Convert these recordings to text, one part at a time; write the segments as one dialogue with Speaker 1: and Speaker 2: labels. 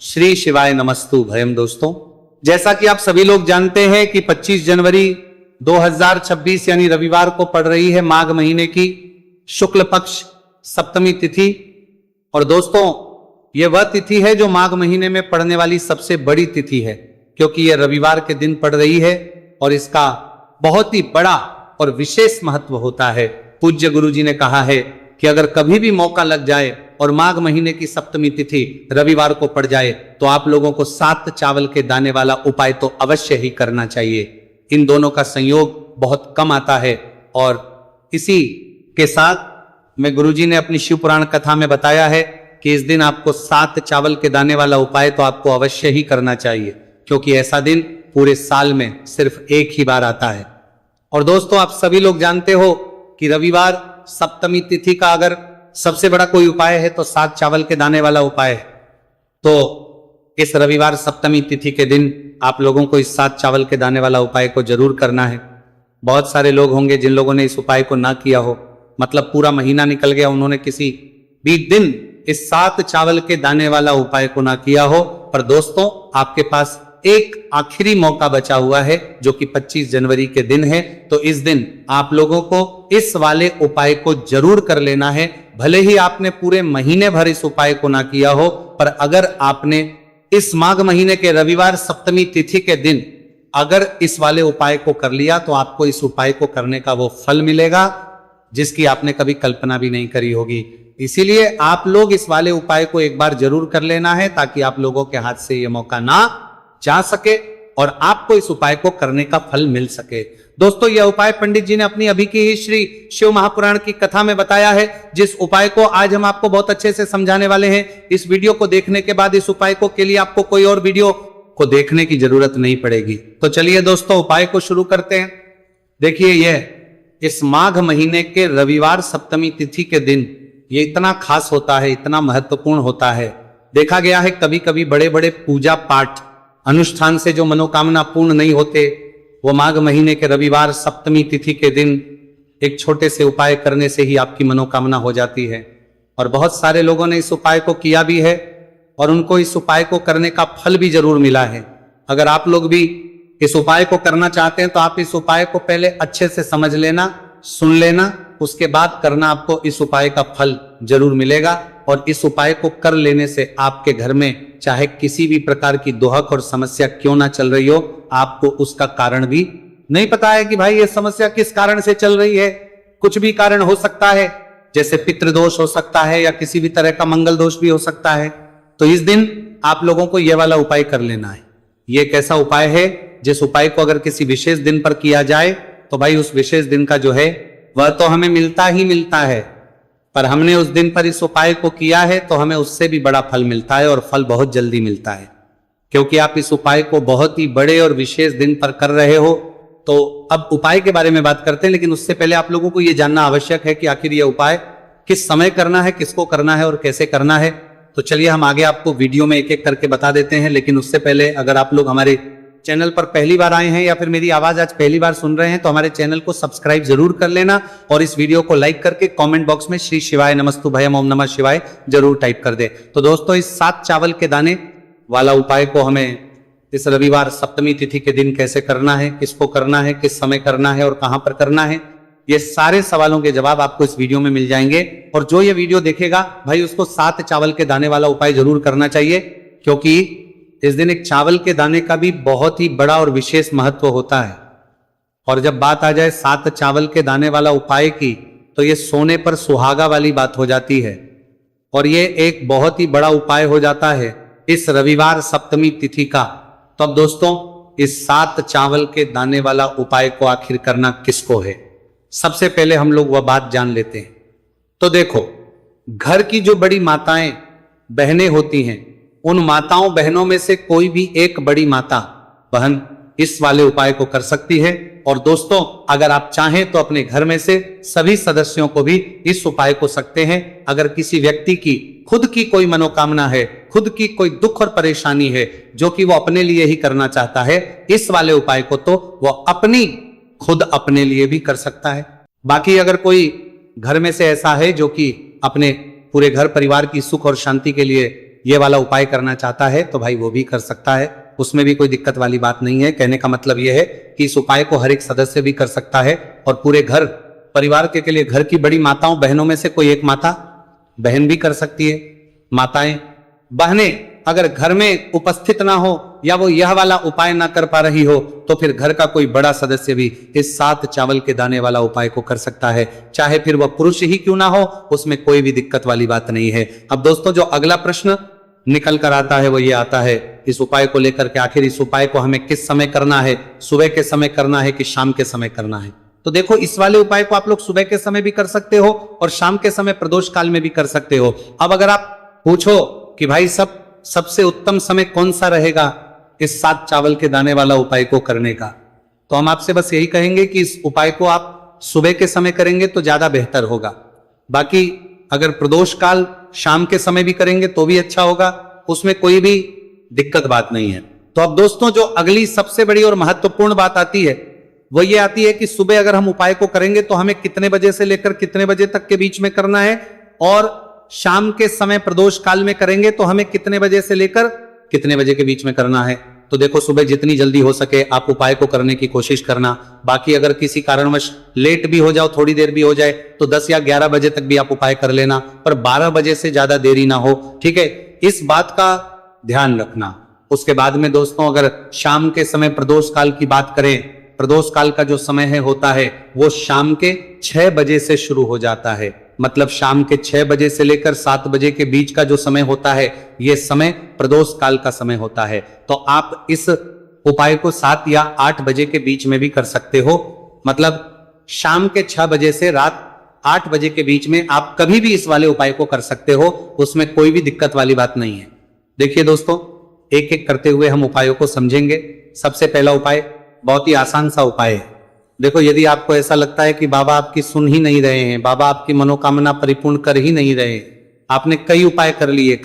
Speaker 1: श्री शिवाय नमस्तु भयम। दोस्तों, जैसा कि आप सभी लोग जानते हैं कि 25 जनवरी 2026 यानी रविवार को पड़ रही है माघ महीने की शुक्ल पक्ष सप्तमी तिथि। और दोस्तों, यह वह तिथि है जो माघ महीने में पड़ने वाली सबसे बड़ी तिथि है, क्योंकि यह रविवार के दिन पड़ रही है और इसका बहुत ही बड़ा और विशेष महत्व होता है। पूज्य गुरु जी ने कहा है कि अगर कभी भी मौका लग जाए और माघ महीने की सप्तमी तिथि रविवार को पड़ जाए तो आप लोगों को 7 चावल के दाने वाला उपाय तो अवश्य ही करना चाहिए। इन दोनों का संयोग बहुत कम आता है और इसी के साथ में गुरुजी ने अपनी शिव पुराण कथा में बताया है कि इस दिन आपको 7 चावल के दाने वाला उपाय तो आपको अवश्य ही करना चाहिए, क्योंकि ऐसा दिन पूरे साल में सिर्फ एक ही बार आता है। और दोस्तों, आप सभी लोग जानते हो कि रविवार सप्तमी तिथि का अगर सबसे बड़ा कोई उपाय है तो 7 चावल के दाने वाला उपाय है। तो इस रविवार सप्तमी तिथि के दिन आप लोगों को इस 7 चावल के दाने वाला उपाय को जरूर करना है। बहुत सारे लोग होंगे जिन लोगों ने इस उपाय को ना किया हो, मतलब पूरा महीना निकल गया, उन्होंने किसी भी दिन इस 7 चावल के दाने वाला उपाय को ना किया हो। पर दोस्तों, आपके पास एक आखिरी मौका बचा हुआ है जो कि 25 जनवरी के दिन है। तो इस दिन आप लोगों को इस वाले उपाय को जरूर कर लेना है। भले ही आपने पूरे महीने भर इस उपाय को ना किया हो, पर अगर आपने इस माघ महीने के रविवार सप्तमी तिथि के दिन अगर इस वाले उपाय को कर लिया तो आपको इस उपाय को करने का वो फल मिलेगा जिसकी आपने कभी कल्पना भी नहीं करी होगी। इसीलिए आप लोग इस वाले उपाय को एक बार जरूर कर लेना है, ताकि आप लोगों के हाथ से ये मौका ना जा सके और आपको इस उपाय को करने का फल मिल सके। दोस्तों, यह उपाय पंडित जी ने अपनी अभी की ही श्री शिव महापुराण की कथा में बताया है, जिस उपाय को आज हम आपको बहुत अच्छे से समझाने वाले हैं। इस वीडियो को देखने के बाद इस उपाय को के लिए आपको कोई और वीडियो को देखने की जरूरत नहीं पड़ेगी। तो चलिए दोस्तों, उपाय को शुरू करते हैं। देखिए, यह इस माघ महीने के रविवार सप्तमी तिथि के दिन ये इतना खास होता है, इतना महत्वपूर्ण होता है। देखा गया है कभी कभी बड़े बड़े पूजा पाठ अनुष्ठान से जो मनोकामना पूर्ण नहीं होते, वो माघ महीने के रविवार सप्तमी तिथि के दिन एक छोटे से उपाय करने से ही आपकी मनोकामना हो जाती है। और बहुत सारे लोगों ने इस उपाय को किया भी है और उनको इस उपाय को करने का फल भी जरूर मिला है। अगर आप लोग भी इस उपाय को करना चाहते हैं तो आप इस उपाय को पहले अच्छे से समझ लेना, सुन लेना, उसके बाद करना। आपको इस उपाय का फल जरूर मिलेगा और इस उपाय को कर लेने से आपके घर में चाहे किसी भी प्रकार की दोहक और समस्या क्यों ना चल रही हो, आपको उसका कारण भी नहीं पता है कि भाई ये समस्या किस कारण से चल रही है। कुछ भी कारण हो सकता है, जैसे पितृदोष हो सकता है या किसी भी तरह का मंगल दोष भी हो सकता है। तो इस दिन आप लोगों को यह वाला उपाय कर लेना है। ये एक ऐसा उपाय है जिस उपाय को अगर किसी विशेष दिन पर किया जाए तो भाई उस विशेष दिन का जो है वह तो हमें मिलता ही मिलता है, पर हमने उस दिन पर इस उपाय को किया है तो हमें उससे भी बड़ा फल मिलता है और फल बहुत जल्दी मिलता है, क्योंकि आप इस उपाय को बहुत ही बड़े और विशेष दिन पर कर रहे हो। तो अब उपाय के बारे में बात करते हैं, लेकिन उससे पहले आप लोगों को यह जानना आवश्यक है कि आखिर यह उपाय किस समय करना है, किसको करना है और कैसे करना है। तो चलिए हम आगे आपको वीडियो में एक एक करके बता देते हैं। लेकिन उससे पहले अगर आप लोग हमारे चैनल पर पहली बार आए हैं या फिर मेरी आवाज आज पहली बार सुन रहे हैं तो हमारे चैनल को सब्सक्राइब जरूर कर लेना और इस वीडियो को लाइक करके कमेंट बॉक्स में श्री शिवाय नमस्तु भयम ओम नमः शिवाय जरूर टाइप कर दे। तो दोस्तों, इस 7 चावल के दाने वाला उपाय को हमें इस रविवार सप्तमी तिथि के दिन कैसे करना है, किसको करना है, किस समय करना है और कहां पर करना है, ये सारे सवालों के जवाब आपको इस वीडियो में मिल जाएंगे। और जो ये वीडियो देखेगा भाई उसको 7 चावल के दाने वाला उपाय जरूर करना चाहिए, क्योंकि इस दिन एक चावल के दाने का भी बहुत ही बड़ा और विशेष महत्व होता है। और जब बात आ जाए 7 चावल के दाने वाला उपाय की, तो ये सोने पर सुहागा वाली बात हो जाती है और ये एक बहुत ही बड़ा उपाय हो जाता है इस रविवार सप्तमी तिथि का। तो अब दोस्तों, इस 7 चावल के दाने वाला उपाय को आखिर करना किसको है, सबसे पहले हम लोग वह बात जान लेते हैं। तो देखो, घर की जो बड़ी माताएं बहनें होती हैं, उन माताओं बहनों में से कोई भी एक बड़ी माता बहन इस वाले उपाय को कर सकती है। और दोस्तों, अगर आप चाहें तो अपने घर में से सभी सदस्यों को भी इस उपाय को सकते हैं। अगर किसी व्यक्ति की खुद की कोई मनोकामना है, खुद की कोई दुख और परेशानी है जो कि वो अपने लिए ही करना चाहता है, इस वाले उपाय को तो वो खुद अपने लिए भी कर सकता है। बाकी अगर कोई घर में से ऐसा है जो कि अपने पूरे घर परिवार की सुख और शांति के लिए ये वाला उपाय करना चाहता है तो भाई वो भी कर सकता है, उसमें भी कोई दिक्कत वाली बात नहीं है। कहने का मतलब ये है कि इस उपाय को हर एक सदस्य भी कर सकता है और पूरे घर परिवार के लिए, घर की बड़ी माताओं बहनों में से कोई एक माता बहन भी कर सकती है। माताएं बहनें अगर घर में उपस्थित ना हो या वो यह वाला उपाय ना कर पा रही हो तो फिर घर का कोई बड़ा सदस्य भी इस 7 चावल के दाने वाला उपाय को कर सकता है, चाहे फिर वह पुरुष ही क्यों ना हो, उसमें कोई भी दिक्कत वाली बात नहीं है। अब दोस्तों जो अगला प्रश्न निकल कर आता है वो ये आता है इस उपाय को लेकर के, आखिर इस उपाय को हमें किस समय करना है, सुबह के समय करना है कि शाम के समय करना है। तो देखो इस वाले उपाय को आप लोग सुबह के समय भी कर सकते हो और शाम के समय प्रदोष काल में भी कर सकते हो। अब अगर आप पूछो कि भाई सबसे उत्तम समय कौन सा रहेगा इस 7 चावल के दाने वाला उपाय को करने का, तो हम आपसे बस यही कहेंगे कि इस उपाय को आप सुबह के समय करेंगे तो ज्यादा बेहतर होगा। बाकी अगर प्रदोष काल शाम के समय भी करेंगे तो भी अच्छा होगा, उसमें कोई भी दिक्कत बात नहीं है। तो अब दोस्तों जो अगली सबसे बड़ी और महत्वपूर्ण बात आती है वो ये आती है कि सुबह अगर हम उपाय को करेंगे तो हमें कितने बजे से लेकर कितने बजे तक के बीच में करना है, और शाम के समय प्रदोष काल में करेंगे तो हमें कितने बजे से लेकर कितने बजे के बीच में करना है। तो देखो सुबह जितनी जल्दी हो सके आप उपाय को करने की कोशिश करना। बाकी अगर किसी कारणवश लेट भी हो जाओ, थोड़ी देर भी हो जाए, तो 10 या 11 बजे तक भी आप उपाय कर लेना, पर 12 बजे से ज्यादा देरी ना हो, ठीक है, इस बात का ध्यान रखना। उसके बाद में दोस्तों अगर शाम के समय प्रदोष काल की बात करें, प्रदोष काल का जो समय है होता है वो शाम के 6 बजे से शुरू हो जाता है। मतलब शाम के 6 बजे से लेकर 7 बजे के बीच का जो समय होता है यह समय प्रदोष काल का समय होता है। तो आप इस उपाय को 7 या 8 बजे के बीच में भी कर सकते हो। मतलब शाम के 6 बजे से रात 8 बजे के बीच में आप कभी भी इस वाले उपाय को कर सकते हो, उसमें कोई भी दिक्कत वाली बात नहीं है। देखिए दोस्तों एक एक करते हुए हम उपायों को समझेंगे। सबसे पहला उपाय बहुत ही आसान सा उपाय है। देखो यदि आपको ऐसा लगता है कि बाबा आपकी सुन ही नहीं रहे हैं, बाबा आपकी मनोकामना परिपूर्ण कर ही नहीं रहे, आपने कई उपाय कर लिए,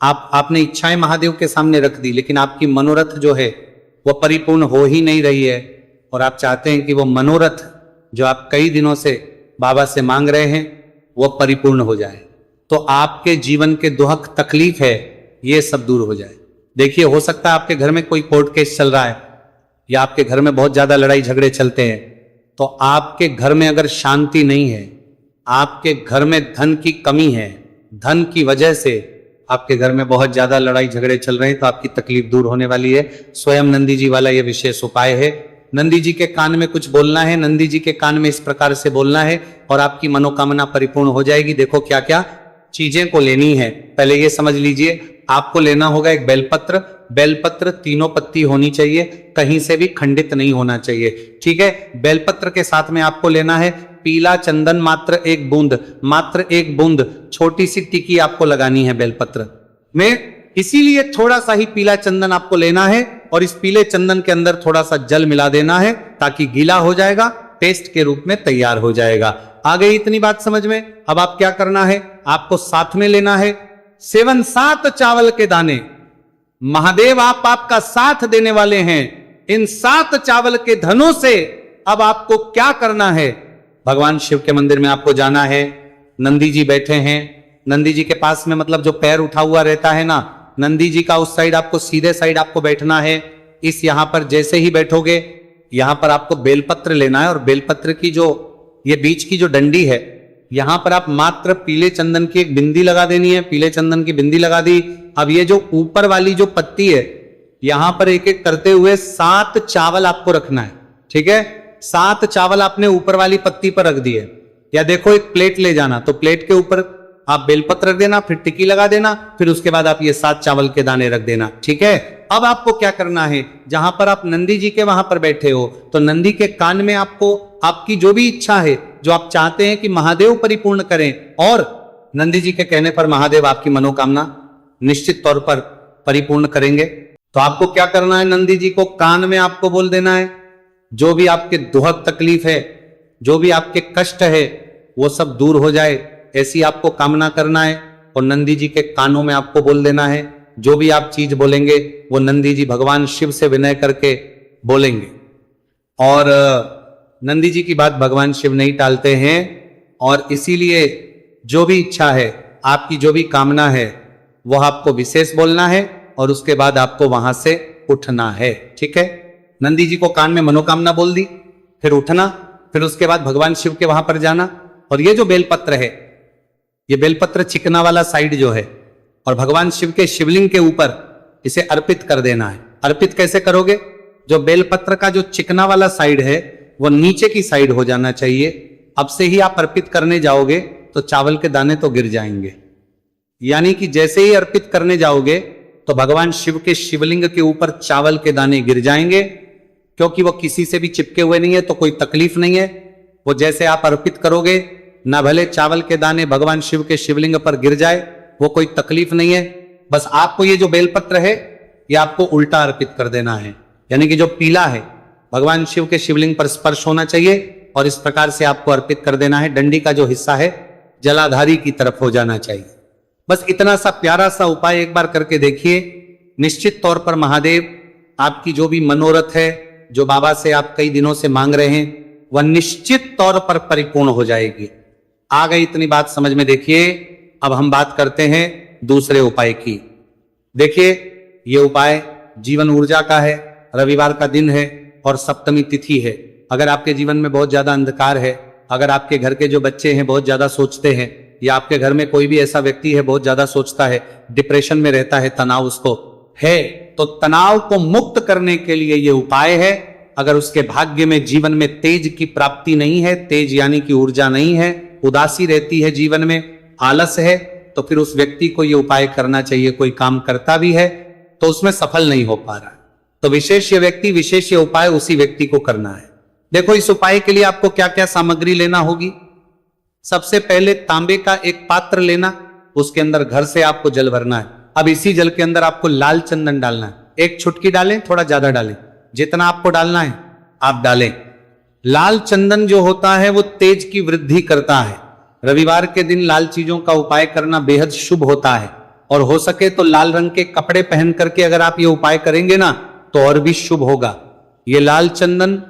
Speaker 1: आपने इच्छाएं महादेव के सामने रख दी, लेकिन आपकी मनोरथ जो है वो परिपूर्ण हो ही नहीं रही है, और आप चाहते हैं कि वो मनोरथ जो आप कई दिनों से बाबा से मांग रहे हैं वो परिपूर्ण हो जाए, तो आपके जीवन के दुख तकलीफ है ये सब दूर हो जाए। देखिए हो सकता है आपके घर में कोई कोर्ट केस चल रहा है या आपके घर में बहुत ज्यादा लड़ाई झगड़े चलते हैं, तो आपके घर में अगर शांति नहीं है, आपके घर में धन की कमी है, धन की वजह से आपके घर में बहुत ज्यादा लड़ाई झगड़े चल रहे हैं, तो आपकी तकलीफ दूर होने वाली है। स्वयं नंदी जी वाला यह विशेष उपाय है। नंदी जी के कान में कुछ बोलना है, नंदी जी के कान में इस प्रकार से बोलना है और आपकी मनोकामना परिपूर्ण हो जाएगी। देखो क्या क्या चीजें को लेनी है, पहले ये समझ लीजिए। आपको लेना होगा एक बेलपत्र, बेलपत्र 3 पत्ती होनी चाहिए, कहीं से भी खंडित नहीं होना चाहिए, ठीक है। बेलपत्र के साथ में आपको लेना है पीला चंदन, मात्र 1 बूंद, मात्र 1 बूंद, छोटी सी टिकी आपको लगानी है बेलपत्र में, इसीलिए थोड़ा सा ही पीला चंदन आपको लेना है और इस पीले चंदन के अंदर थोड़ा सा जल मिला देना है ताकि गीला हो जाएगा, पेस्ट के रूप में तैयार हो जाएगा। आ गई इतनी बात समझ में। अब आप क्या करना है, आपको साथ में लेना है 7 चावल के दाने। महादेव आप आपका साथ देने वाले हैं। इन 7 चावल के धनों से अब आपको क्या करना है, भगवान शिव के मंदिर में आपको जाना है। नंदी जी बैठे हैं, नंदी जी के पास में मतलब जो पैर उठा हुआ रहता है ना, नंदी जी का उस साइड आपको सीधे साइड आपको बैठना है। इस यहां पर जैसे ही बैठोगे यहां पर आपको बेलपत्र लेना है और बेलपत्र की जो ये बीच की जो डंडी है यहां पर आप मात्र पीले चंदन की एक बिंदी लगा देनी है। पीले चंदन की बिंदी लगा दी। अब ये जो ऊपर वाली जो पत्ती है यहां पर एक एक करते हुए 7 चावल आपको रखना है, ठीक है। 7 चावल आपने ऊपर वाली पत्ती पर रख दिए, या देखो एक प्लेट ले जाना, तो प्लेट के ऊपर आप बेलपत्र रख देना, फिर टिक्की लगा देना, फिर उसके बाद आप ये 7 चावल के दाने रख देना, ठीक है। अब आपको क्या करना है, जहां पर आप नंदी जी के वहां पर बैठे हो तो नंदी के कान में आपको आपकी जो भी इच्छा है, जो आप चाहते हैं कि महादेव परिपूर्ण करें, और नंदी जी के कहने पर महादेव आपकी मनोकामना निश्चित तौर पर परिपूर्ण करेंगे। तो आपको क्या करना है, नंदी जी को कान में आपको बोल देना है जो भी आपके दुख तकलीफ है, जो भी आपके कष्ट है वो सब दूर हो जाए, ऐसी आपको कामना करना है। और नंदी जी के कानों में आपको बोल देना है, जो भी आप चीज बोलेंगे वो नंदी जी भगवान शिव से विनय करके बोलेंगे। और नंदी जी की बात भगवान शिव नहीं टालते हैं, और इसीलिए जो भी इच्छा है, आपकी जो भी कामना है वह आपको विशेष बोलना है और उसके बाद आपको वहां से उठना है। ठीक है, नंदी जी को कान में मनोकामना बोल दी, फिर उठना, फिर उसके बाद भगवान शिव के वहां पर जाना। और ये जो बेलपत्र है, ये बेलपत्र चिकना वाला साइड जो है, और भगवान शिव के शिवलिंग के ऊपर इसे अर्पित कर देना है। अर्पित कैसे करोगे? जो बेलपत्र का जो चिकना वाला साइड है वो नीचे की साइड हो जाना चाहिए। अब से ही आप अर्पित करने जाओगे तो चावल के दाने तो गिर जाएंगे, यानी कि जैसे ही अर्पित करने जाओगे तो भगवान शिव के शिवलिंग के ऊपर चावल के दाने गिर जाएंगे, क्योंकि वो किसी से भी चिपके हुए नहीं है तो कोई तकलीफ नहीं है। वो जैसे आप अर्पित करोगे, ना भले चावल के दाने भगवान शिव के शिवलिंग पर गिर जाए, वो कोई तकलीफ नहीं है। बस आपको ये जो बेलपत्र है ये आपको उल्टा अर्पित कर देना है, यानी कि जो पीला है भगवान शिव के शिवलिंग पर स्पर्श होना चाहिए और इस प्रकार से आपको अर्पित कर देना है। डंडी का जो हिस्सा है जलाधारी की तरफ हो जाना चाहिए। बस इतना सा प्यारा सा उपाय एक बार करके देखिए। निश्चित तौर पर महादेव आपकी जो भी मनोरथ है, जो बाबा से आप कई दिनों से मांग रहे हैं, वह निश्चित तौर पर परिपूर्ण हो जाएगी। आ गई इतनी बात समझ में? देखिए अब हम बात करते हैं दूसरे उपाय की। देखिए ये उपाय जीवन ऊर्जा का है, रविवार का दिन है और सप्तमी तिथि है। अगर आपके जीवन में बहुत ज्यादा अंधकार है, अगर आपके घर के जो बच्चे हैं बहुत ज्यादा सोचते हैं, या आपके घर में कोई भी ऐसा व्यक्ति है बहुत ज्यादा सोचता है, डिप्रेशन में रहता है, तनाव उसको है, तो तनाव को मुक्त करने के लिए ये उपाय है। अगर उसके भाग्य में जीवन में तेज की प्राप्ति नहीं है, तेज यानी कि ऊर्जा नहीं है, उदासी रहती है जीवन में, आलस है, तो फिर उस व्यक्ति को ये उपाय करना चाहिए। कोई काम करता भी है तो उसमें सफल नहीं हो पा रहा है, तो विशेष ये व्यक्ति, विशेष ये उपाय उसी व्यक्ति को करना है। देखो इस उपाय के लिए आपको क्या क्या सामग्री लेना होगी। सबसे पहले तांबे का एक पात्र लेना, उसके अंदर घर से आपको जल भरना है। अब इसी जल के अंदर आपको लाल चंदन डालना है। एक चुटकी डालें, थोड़ा ज्यादा डालें, जितना आपको डालना है आप डालें। लाल चंदन जो होता है वो तेज की वृद्धि करता है। रविवार के दिन लाल चीजों का उपाय करना बेहद शुभ होता है, और हो सके तो लाल रंग के कपड़े पहन करके अगर आप ये उपाय करेंगे ना तो और भी शुभ होगा। ये लाल चंदन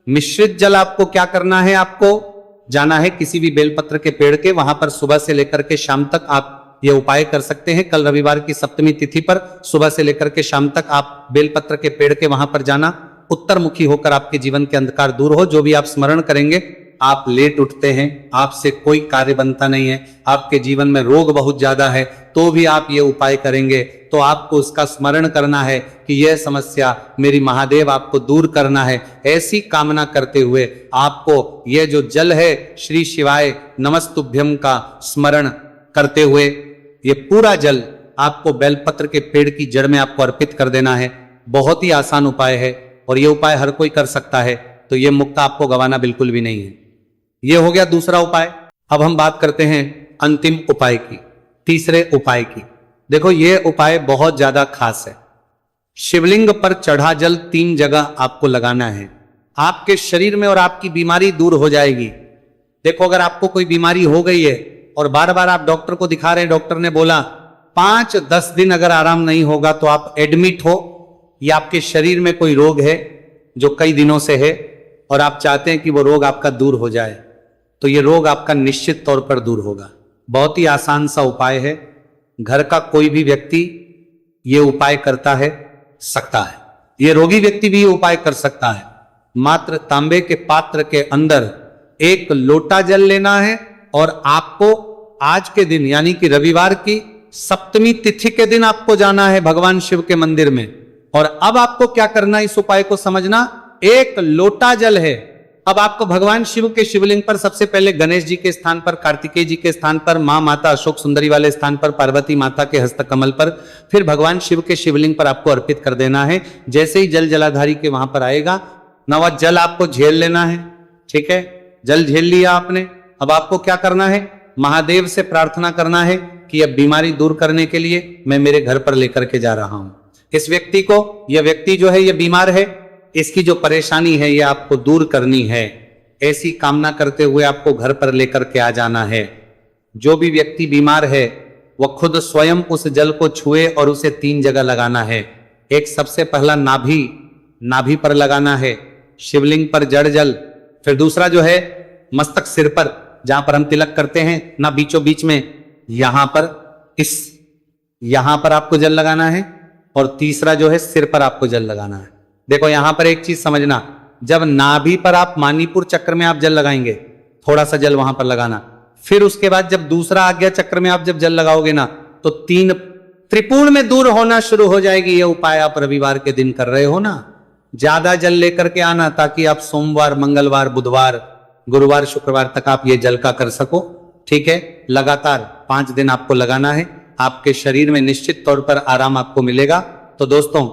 Speaker 1: मिश्रित जल आपको क्या करना है, आपको जाना है किसी भी बेलपत्र के पेड़ के, वहां पर सुबह से लेकर के शाम तक आप ये उपाय कर सकते हैं। कल रविवार की सप्तमी तिथि पर सुबह से लेकर के शाम तक आप बेलपत्र के पेड़ के वहां पर जाना। उत्तर मुखी होकर आपके जीवन के अंधकार दूर हो। जो भी आप स्मरण करेंगे, आप लेट उठते हैं, आपसे कोई कार्य बनता नहीं है, आपके जीवन में रोग बहुत ज्यादा है, तो भी आप ये उपाय करेंगे तो आपको उसका स्मरण करना है कि यह समस्या मेरी महादेव आपको दूर करना है। ऐसी कामना करते हुए आपको यह जो जल है श्री शिवाय नमस्तुभ्यम का स्मरण करते हुए ये पूरा जल आपको बेलपत्र के पेड़ की जड़ में आपको अर्पित कर देना है। बहुत ही आसान उपाय है और ये उपाय हर कोई कर सकता है, तो ये मुक्ता आपको गंवाना बिल्कुल भी नहीं है। ये हो गया दूसरा उपाय। अब हम बात करते हैं अंतिम उपाय की, तीसरे उपाय की। देखो ये उपाय बहुत ज्यादा खास है। शिवलिंग पर चढ़ा जल 3 जगह आपको लगाना है। आपके शरीर में और आपकी बीमारी दूर हो जाएगी। देखो अगर आपको कोई बीमारी हो गई है और बार बार आप डॉक्टर को दिखा रहे हैं, डॉक्टर ने बोला 5-10 दिन अगर आराम नहीं होगा तो आप एडमिट हो, या आपके शरीर में कोई रोग है जो कई दिनों से है और आप चाहते हैं कि वो रोग आपका दूर हो जाए, तो ये रोग आपका निश्चित तौर पर दूर होगा। बहुत ही आसान सा उपाय है। घर का कोई भी व्यक्ति ये उपाय करता है, सकता है। ये रोगी व्यक्ति भी ये उपाय कर सकता है। मात्र तांबे के पात्र के अंदर 1 लोटा जल लेना है और आपको आज के दिन यानी कि रविवार की सप्तमी तिथि के दिन आपको जाना है भगवान शिव के मंदिर में। और अब आपको क्या करना, इस उपाय को समझना। 1 लोटा जल है। अब आपको भगवान शिव के शिवलिंग पर सबसे पहले गणेश जी के स्थान पर, कार्तिकेय जी के स्थान पर, मां माता अशोक सुंदरी वाले स्थान पर, पार्वती माता के हस्तकमल पर, फिर भगवान शिव के शिवलिंग पर आपको अर्पित कर देना है। जैसे ही जल जलाधारी के वहां पर आएगा ना, वह जल आपको झेल लेना है। ठीक है, जल झेल लिया आपने। अब आपको क्या करना है, महादेव से प्रार्थना करना है कि अब बीमारी दूर करने के लिए मैं मेरे घर पर लेकर के जा रहा हूं इस व्यक्ति को। यह व्यक्ति जो है ये बीमार है, इसकी जो परेशानी है ये आपको दूर करनी है। ऐसी कामना करते हुए आपको घर पर लेकर के आ जाना है। जो भी व्यक्ति बीमार है वह खुद स्वयं उस जल को छुए और उसे 3 जगह लगाना है। एक सबसे पहला नाभि पर लगाना है, शिवलिंग पर जड़ जल। फिर दूसरा जो है मस्तक, सिर पर, जहां पर हम तिलक करते हैं ना, बीचों बीच में, यहां पर इस यहां पर आपको जल लगाना है और तीसरा जो है सिर पर आपको जल लगाना है। देखो यहां पर एक चीज समझना, जब नाभि पर आप मानिपुर चक्र में आप जल लगाएंगे, थोड़ा सा जल वहां पर लगाना, फिर उसके बाद जब दूसरा आज्ञा चक्र में आप जब जल लगाओगे ना, तो तीन त्रिपुण में दूर होना शुरू हो जाएगी। ये उपाय आप रविवार के दिन कर रहे हो ना, ज्यादा जल लेकर के आना ताकि आप सोमवार, मंगलवार, बुधवार, गुरुवार, शुक्रवार तक आप ये जल का कर सको। ठीक है, लगातार 5 दिन आपको लगाना है, आपके शरीर में निश्चित तौर पर आराम आपको मिलेगा। तो दोस्तों